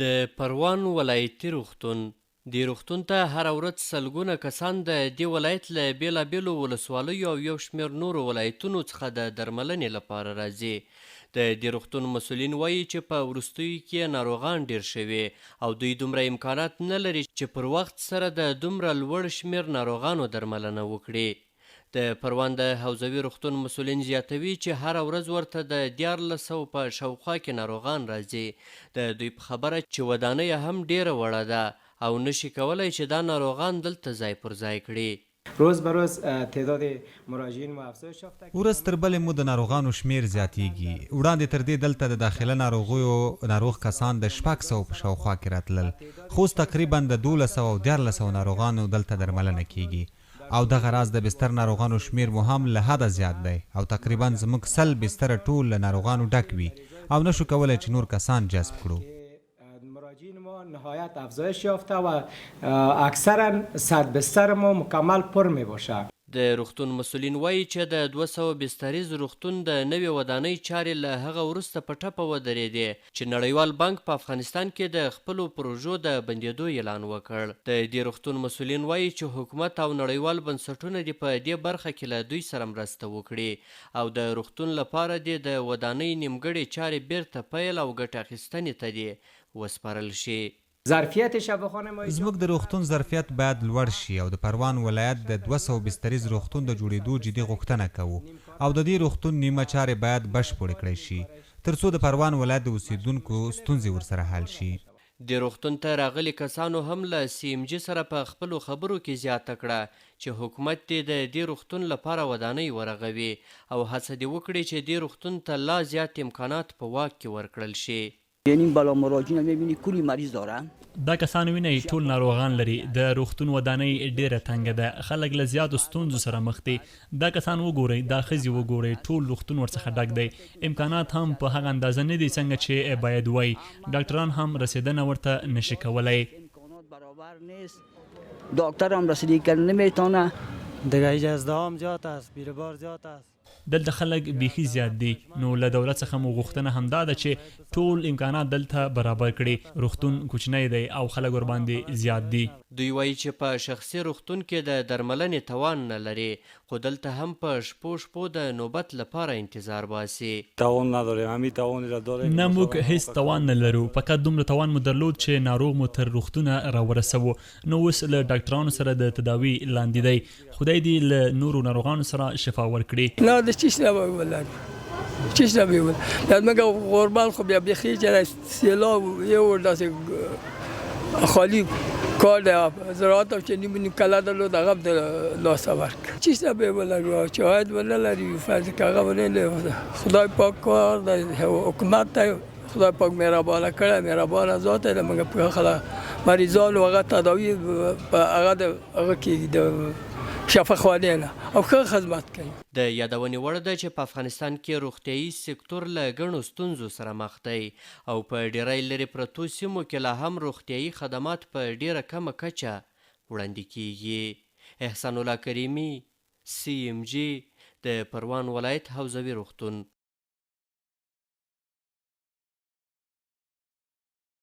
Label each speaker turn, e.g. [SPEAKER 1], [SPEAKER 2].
[SPEAKER 1] د پروان ولایتي روغتون دې روغتون ته هره ورځ سلګونه کسان د دې ولایت له بېلابېلو ولسوالیو او یو شمېر نورو ولایتونو څخه د درملنې لپاره راځي. د دې روغتون مسؤلین وایي چې په وروستیو کې ناروغان ډېر شوي او دوی دومره امکانات نه لري چې پر وخت سره د دومره لوړ شمېر ناروغانو درملنه وکړي. د پروان د حوزوي روغتون مسؤلین زیاتوي چې هره ورځ ورته د 1400 په شاوخوا کې ناروغان راځي. د دوی په خبره چې ودانۍ هم ډیره وړه ده او نشي کولی چې دا ناروغان دلته ځای پر ځای کړي.
[SPEAKER 2] روز به روز تعداد مراجعین مو افزایش یافته.
[SPEAKER 3] ورځ تر بلې مو د ناروغانو شمیر زیاتیږي. وړاندې تر دې دلته د داخله ناروغیو ناروغ کسان د 600 په شاوخوا کې راتلل، خو تقریبا د 1200 او 1400 ناروغانو دلته درملنه کیږي او دغه راز د بستر ناروغانو شمیر مو هم له حده زیات دی او تقریبا زموږ 100 بستر ټول له ناروغانو ډک وي او نشو کولی چې نور کسان جذب کړو.
[SPEAKER 2] مراجعین ما نهایت افزایش یافته و اکثرا 100 بستر ما مکمل پر می باشه.
[SPEAKER 1] د روغتون مسؤلین وایي چې د 200 بستریز روغتون د نوې ودانۍ چارې له هغه وروسته په ټپه ودرېدې چې نړیوال بانک په افغانستان کې د خپلو پروژو د بندېدو اعلان وکړ. د دې روغتون مسؤلین وایي چې حکومت او نړیوال بنسټونه دې په دې برخه کې له دوی سره مرسته وکړي او د روغتون لپاره دې د ودانۍ نیمګړې چارې بیرته پیل او ګټه اخیستنې ته دې وسپارل شي.
[SPEAKER 2] ظرفیت شفاخانه ما
[SPEAKER 3] زموږ د روغتون ظرفیت باید لوړ شي او د پروان ولایت د 200 بستریز روغتون د جوړېدو جدي غوښتنه کوو او د دې روغتون نیمه چارې باید بشپړې کړای شي ترڅو د پروان ولایت د اوسیدونکو ستونزې ورسره حل شي.
[SPEAKER 1] د روغتون ته راغلي کسانو هم له CMG سره په خپلو خبرو کې زیاته کړه چې حکومت د دې روغتون لپاره ودانۍ ورغوي او هڅه دې وکړي چې دې روغتون ته لا زیات امکانات په واک کې ورکړل شي.
[SPEAKER 4] یعنی بالا مراجعین میبینی کلی مریض دارن.
[SPEAKER 5] دا کسان ویني ټول ناروغان لري. د روغتون ودانۍ ډیره تنګه ده، خلک له زیاتو ستونزو سره مخ دي. دا کسان وګورئ، دا ښځې وګورئ، ټول روغتون ورڅخه ډک دی. امکانات هم په هغه اندازه نه دي څنګه چې باید وای. ډاکټران هم رسیدنه ورته نشي کولای.
[SPEAKER 4] امکانات برابر نیست، دکتر هم رسیدگی کردن نمیتونه.
[SPEAKER 6] دیگه اجازه هم زیاد است، بیروبار زیاد است.
[SPEAKER 5] دلته خلک بیخي زیات دي، نو له دولت څخه مو غوښتنه همدا ده چې ټول امکانات دلته برابر کړي. روغتون کوچنی دی او خلک ورباندې زیات دي.
[SPEAKER 1] دوی وایي چې په شخصي روغتون کې د درملنې توان نه لري خو دلته هم په شپو د نوبت لپاره انتظار باسي.
[SPEAKER 6] توان نداریم، همین توان را داریم.
[SPEAKER 5] نه موږ هیڅ توان نه لرو، فقط دومره توان مو درلود چې ناروغ مو تر روغتونه راورسوو. نو اوس له ډاکټرانو سره د تداوي لاندې دی. خدای دې له نورو ناروغانو سره شفا ورکړي.
[SPEAKER 7] نه د چیش نباید چیش نباید یاد مگه قربان خب یا بخیر جنس سیلاب یه ورده خالی کار ده زراعت هم چه نیمونی کلا دلو دقب دل لاسا ورک چیش نباید چاید ولی لری فرض که اقا ولی خدای پاک کار ده حکومت ده خدای پاک مهربانه کرده مهربانه ذاته ده مگه خلا مریضان و اقا تداوی اقا که شفاخانه نه او ښه خدمت کوي.
[SPEAKER 1] د یادونې وړ ده چې په افغانستان کې روغتیايي سکتور له ګڼو ستونزو سره مخ دی او په ډیری لرې پرتو سیمو کې لا هم روغتیايي خدمات په ډیره کمه کچه وړاندې کیږي. احسان الله کریمي، CMG، د پروان ولایت حوزوي روغتون.